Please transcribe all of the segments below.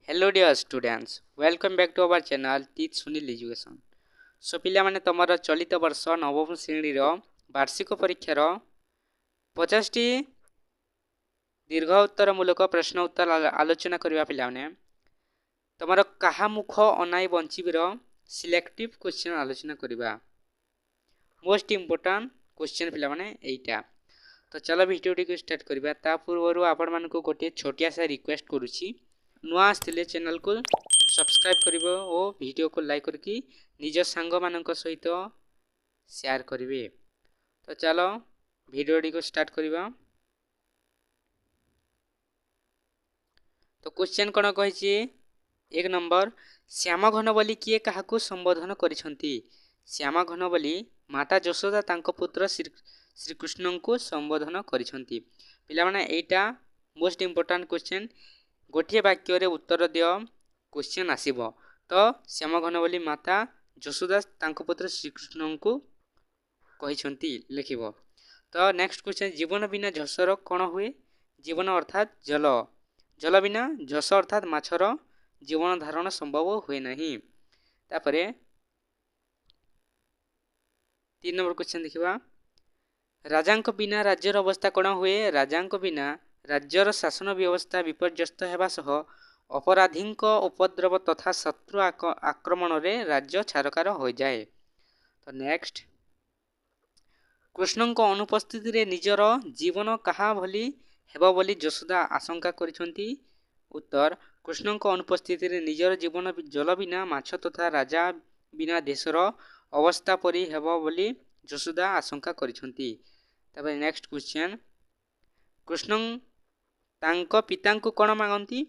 Hello dear students, welcome back to our channel Teach Sunil Education. So ପିଲାମାନେ ତମର ଚଳିତ ବର୍ଷ ନବମ ଶ୍ରେଣୀର ବାର୍ଷିକ ପରୀକ୍ଷାର 50ଟି ଦୀର୍ଘ ଉତ୍ତରମୂଳକ ପ୍ରଶ୍ନ ଉତ୍ତର ଆଲୋଚନା କରିବା ପିଲାମାନେ ତମର କାହା ମୁଖ ଅନାଇ ବଞ୍ଚିବିର ସିଲେକ୍ଟିଭ କ୍ୱେଶ୍ଚନ ଆଲୋଚନା କରିବା। ମୋଷ୍ଟ ଇମ୍ପୋର୍ଟାଣ୍ଟ କ୍ୱେଶ୍ଚନ ପିଲାମାନେ ଏଇଟା। ତ ଚलो ଭିଡ଼ିଓଟିକୁ ଷ୍ଟାର୍ଟ କରିବା। ତା ପୂର୍ବରୁ ଆପଣମାନଙ୍କୁ ଗୋଟିଏ ଛୋଟିଆ ସା ରିକ୍ୱେଷ୍ଟ କରୁଛି, ନୂଆ ଆସିଥିଲେ ଚ୍ୟାନେଲ को सब्सक्राइब करिवो ओ वीडियो को लाइक करके निज सांग मानक सहित शेयर करिवे। तो चलो वीडियो को स्टार्ट करिवा। तो क्वेश्चन कोन कहिछि, एक नंबर श्याम घन बोली किए काहाकू संबोधन करिसंती। श्याम घन बोली माता यशोदा तांको पुत्र श्रीकृष्ण को संबोधन करिसंती। पिला माने एटा मोस्ट इंपोर्टेंट क्वेश्चन। गोटे वाक्य रे उत्तर दियो क्वेश्चन आसीबो। तो श्याम घन बोली माता यशोदा तांको पुत्र श्रीकृष्ण को कहिसंती लिखिबो। तो नेक्स्ट क्वेश्चन, जीवन बिना झसर कोन हुए। जीवन अर्थात जल, जल बिना झस अर्थात माछर जीवन धारण संभव हुए नहीं। तापरे 3 नंबर क्वेश्चन देखिबा, राजांक बिना राज्यर अवस्था कोन हुए। राजांक बिना राज्यर शासन व्यवस्था विपर्यस्त हेबा सह अपराधींक उपद्रव तथा शत्रु आक्रमण रे राज्य छारकार हो जाए। तो नेक्स्ट, कृष्णंक अनुपस्थिति रे निजर जीवन कहा भली हेबो बोली यशोदा आशंका करिसंती। उत्तर, कृष्णंक अनुपस्थिति रे निजर जीवन जल बिना माछ तथा राजा बिना देशर अवस्था परि हेबो बोली यशोदा आशंका करिसंती। तबे नेक्स्ट क्वेश्चन, कृष्ण तांको पितांको कोन मागंती।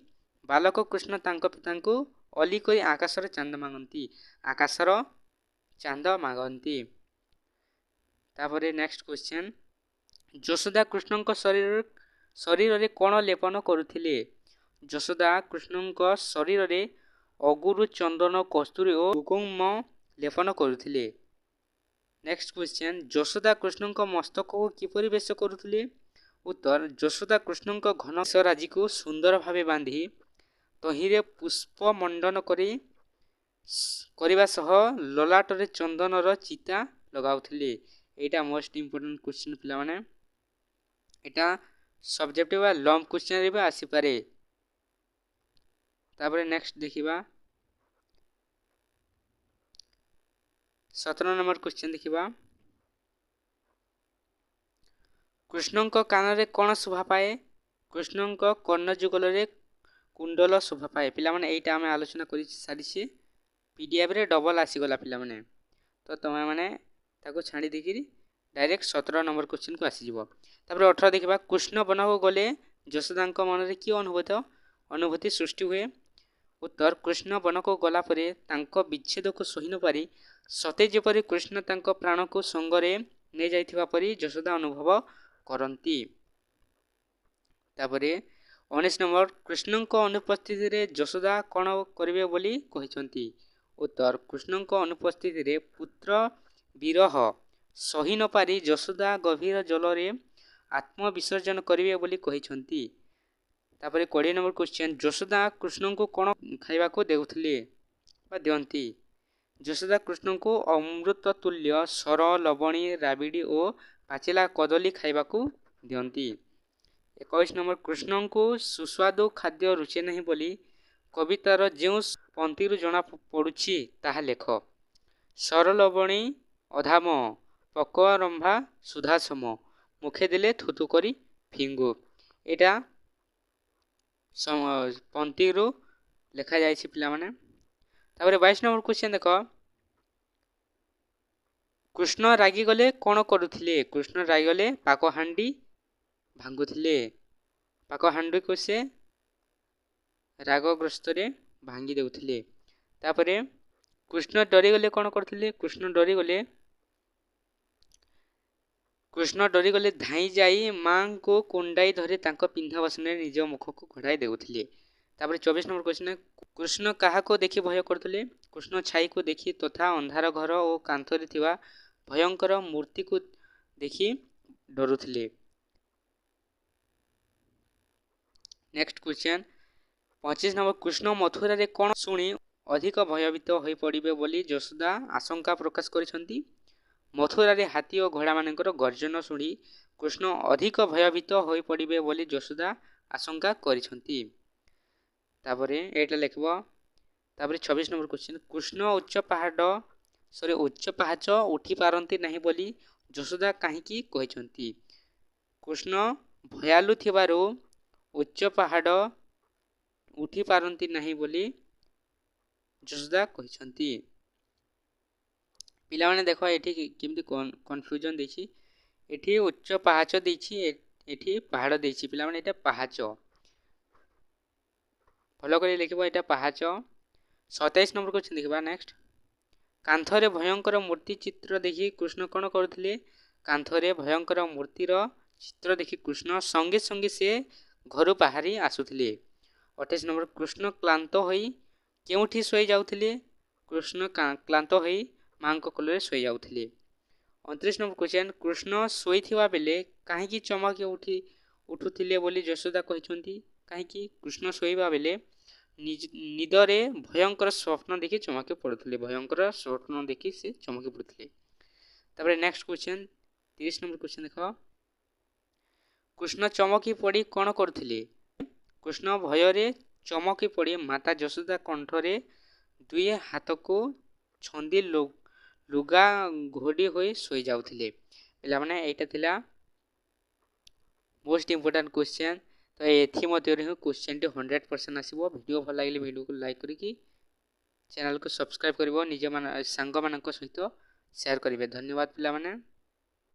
बालक कृष्ण तांको पितांको अली कोई आकाशर चांद मागंती। आकाशर चांद मागंती। तापरे नेक्स्ट क्वेश्चन, यशोदा कृष्णंको शरीर रे कोन लेपन करुथिले। यशोदा कृष्णंको शरीर रे अगुरु चंदन कस्तूरी और कुकुम लेपन करुथिले। नेक्स्ट क्वेश्चन, यशोदा कृष्णंको मस्तक को किपरि बेश करुथिले। उत्तर, यशोदा कृष्णंको घन राजी को सुंदर भावे बांधी तहिरे पुष्प मंडन करिबा सह ललाट रे चंदनर चिता लगाउथिले। एटा मोस्ट इंपोर्टेंट क्वेश्चन पिला माने, एटा सब्जेक्टिव वा लॉन्ग क्वेश्चन रे आसी पारे। तापरे नेक्स्ट देखिबा 17 नंबर क्वेश्चन देखिबा, कृष्णंक कान रे कोन शोभा पाए। कृष्णंक कर्ण जुगल रे कुंडल शोभा पाए। पिला माने एटा हम आलोचना करि सारिछि, पीडीएफ रे डबल आसी गला पिला माने। तो तमे माने ताको छाडी देखिरि डायरेक्ट 17 नंबर क्वेश्चन को आसी जिवो। तापर 18 देखिबा, कृष्ण बनक गले यशोदांक मन रे की अनुभूति सृष्टि हुए। उत्तर, कृष्ण बनक गला परे तांको विच्छेद को सही न पारी सते जेपरि कृष्ण तांको प्राण को संगरे ने जाइथिबा परी यशोदा अनुभव करंती। तापरे 19 नंबर, कृष्णंको अनुपस्थिति रे यशोदा कोन करिवे बोली कहिसंती। उत्तर, कृष्णंको अनुपस्थिति रे पुत्र विरह सही न पारी यशोदा गभीर जल रे आत्म विसर्जन करिवे बोली कहिसंती। तापरे 20 नंबर क्वेश्चन, यशोदा कृष्णंको कोन खाइबा को देउथले बा दियंती। यशोदा कृष्णंको अमृत तुल्य सर लवणी राबिडी और पाचिला कदली खाइबा को दियंती। 21 नंबर, कृष्ण को सुस्वादु खाद्य रुचे नहीं बोली कवितार जो पंक्ति जना पड़ुछि ताहा लेख। सर लवणी अधाम पकवा रंभा सुधासम मुखे दिले थुथु करी फिंगु। एटा पंक्ति लेखा जाइछि पिला माने। तापरे 22 नंबर क्वेश्चन देख, कृष्ण रागी गले कोन करुथिले। कृष्ण रागी गले पाक हांडी भांगुथिले। पाक हांडी को से रागग्रस्त रे भांगी देउथिले। तापरे कृष्ण डरी गले कोन करथिले। कृष्ण डरी गले धाई जाई मां को कुंडाई धरे तांको पिंधा बसने निज मुख को घोड़ाई देउथिले। तापरे 24 नंबर क्वेश्चन, कृष्ण काहा को देखि भय करथिले। कृष्ण छाई को देखि तथा अंधार घर और कांथरे थिबा भयंकर मूर्ति को देखि डरुथिले। नेक्स्ट क्वेश्चन 25 ନମ୍ବର କୃଷ୍ଣ ମଥୁରାରେ କ'ଣ ଶୁଣି ଅଧିକ ଭୟଭୀତ ହୋଇପଡ଼ିବେ ବୋଲି ଯଶୋଦା ଆଶଙ୍କା ପ୍ରକାଶ କରିଛନ୍ତି। ମଥୁରାରେ ହାତୀ ଓ ଘୋଡ଼ାମାନଙ୍କର ଗର୍ଜନ ଶୁଣି କୃଷ୍ଣ ଅଧିକ ଭୟଭୀତ ହୋଇପଡ଼ିବେ ବୋଲି ଯଶୋଦା ଆଶଙ୍କା କରିଛନ୍ତି। ତାପରେ ଏଇଟା ଲେଖିବ। ତାପରେ 26 ନମ୍ବର କ୍ୱେଶ୍ଚିନ୍ କୃଷ୍ଣ ଉଚ୍ଚ ପାହାଚ ଉଠି ପାରନ୍ତି ନାହିଁ ବୋଲି ଯଶୋଦା କାହିଁକି କହିଛନ୍ତି? କୃଷ୍ଣ ଭୟାଲୁ ଥିବାରୁ ଉଚ୍ଚ ପାହାଡ଼ ଉଠି ପାରନ୍ତି ନାହିଁ ବୋଲି ଯଶୋଦା କହିଛନ୍ତି। ପିଲାମାନେ ଦେଖ ଏଠି କେମିତି କନଫ୍ୟୁଜନ୍ ଦେଇଛି। ଏଠି ଉଚ୍ଚ ପାହାଚ ଦେଇଛି, ଏଠି ପାହାଡ଼ ଦେଇଛି। ପିଲାମାନେ ଏଇଟା ପାହାଚ, ଭଲ କରି ଲେଖିବ ଏଇଟା ପାହାଚ। 27 ନମ୍ବର କ୍ୱେଶ୍ଚିନ୍ ଦେଖିବା ନେକ୍ସଟ। କାନ୍ଥରେ ଭୟଙ୍କର ମୂର୍ତ୍ତି ଚିତ୍ର ଦେଖି କୃଷ୍ଣ କ'ଣ କରୁଥିଲେ? କାନ୍ଥରେ ଭୟଙ୍କର ମୂର୍ତ୍ତିର ଚିତ୍ର ଦେଖି କୃଷ୍ଣ ସଙ୍ଗେ ସଙ୍ଗେ ସେ ଘରୁ ବାହାରି ଆସୁଥିଲେ। 28 ନମ୍ବର କୃଷ୍ଣ କ୍ଳାନ୍ତ ହୋଇ କେଉଁଠି ଶୋଇ ଯାଉଥିଲେ? କୃଷ୍ଣ କ୍ଳାନ୍ତ ହୋଇ ମାଙ୍କ କୋଳରେ ଶୋଇ ଯାଉଥିଲେ। 29 ନମ୍ବର କ୍ୱେଶ୍ଚିନ୍ କୃଷ୍ଣ ଶୋଇଥିବା ବେଳେ କାହିଁକି ଚମକି ଉଠୁଥିଲେ ବୋଲି ଯଶୋଦା କହିଛନ୍ତି? କାହିଁକି? କୃଷ୍ଣ ଶୋଇବା ବେଳେ ନିଦରେ ଭୟଙ୍କର ସ୍ୱପ୍ନ ଦେଖି ଚମକି ପଡ଼ୁଥିଲେ। ଭୟଙ୍କର ସ୍ୱପ୍ନ ଦେଖି ସେ ଚମକି ପଡ଼ୁଥିଲେ। ତାପରେ ନେକ୍ସଟ କ୍ୱେଶ୍ଚିନ୍ 30 ନମ୍ବର କ୍ୱେଶ୍ଚିନ୍ ଦେଖ। କୃଷ୍ଣ ଚମକି ପଡ଼ି କ'ଣ କରୁଥିଲେ? କୃଷ୍ଣ ଭୟରେ ଚମକି ପଡ଼ି ମାତା ଯଶୋଦା କଣ୍ଠରେ ଦୁଇ ହାତକୁ ଛନ୍ଦି ଲୁଗା ଘୋଡ଼ି ହୋଇ ଶୋଇ ଯାଉଥିଲେ। ପିଲାମାନେ ଏଇଟା ଥିଲା ମୋଷ୍ଟ ଇମ୍ପୋର୍ଟାଣ୍ଟ କ୍ୱେଶ୍ଚିନ୍। ତ ଏଥିମଧ୍ୟରୁ ହିଁ କ୍ୱେଶ୍ଚିନ୍ଟି 100% ଆସିବ। ଭିଡ଼ିଓ ଭଲ ଲାଗିଲେ ଭିଡ଼ିଓକୁ ଲାଇକ୍ କରିକି ଚ୍ୟାନେଲକୁ ସବସ୍କ୍ରାଇବ୍ କରିବ, ସାଙ୍ଗମାନଙ୍କ ସହିତ ସେୟାର କରିବେ। ଧନ୍ୟବାଦ ପିଲାମାନେ।